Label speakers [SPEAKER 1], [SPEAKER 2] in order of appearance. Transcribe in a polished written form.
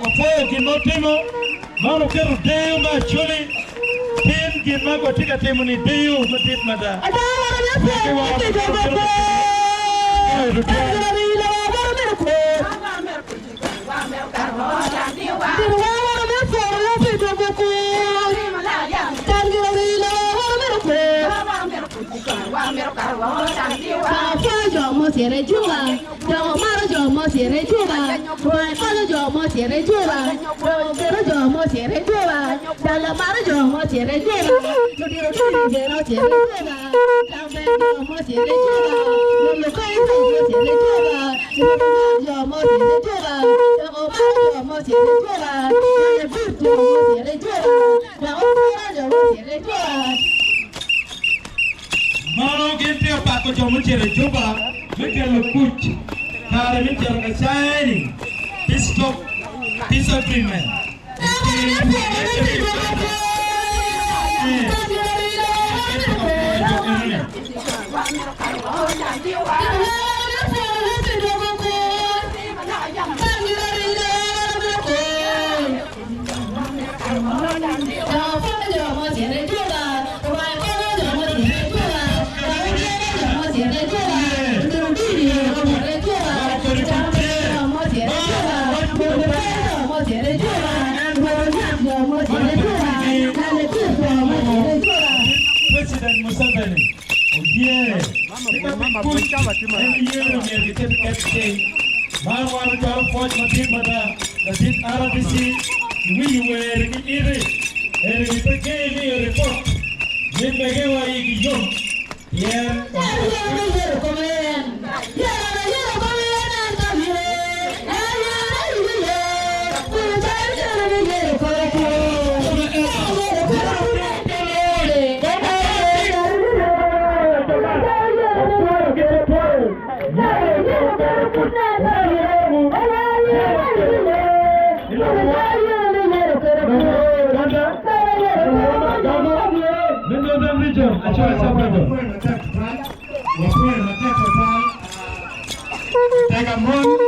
[SPEAKER 1] wafoyo kinotimo mano kero deyo ma chuli tin gin mago tika timo ni deyo matit mada Sere juga, jangan marah jangan sere juga, kalau jangan sere juga, kalau jangan sere juga, jangan marah jangan sere juga, jadi jangan sere juga, jangan sere juga, lalu kau sere juga, jangan sere juga, jangan marah jangan sere juga, jangan sere juga, jangan marah jangan sere juga. Mano gente o paco jomo chere juba, mikelo kuch, kare mikelo kashaini, disagreement. President Museveni, oh yeah, Take a month,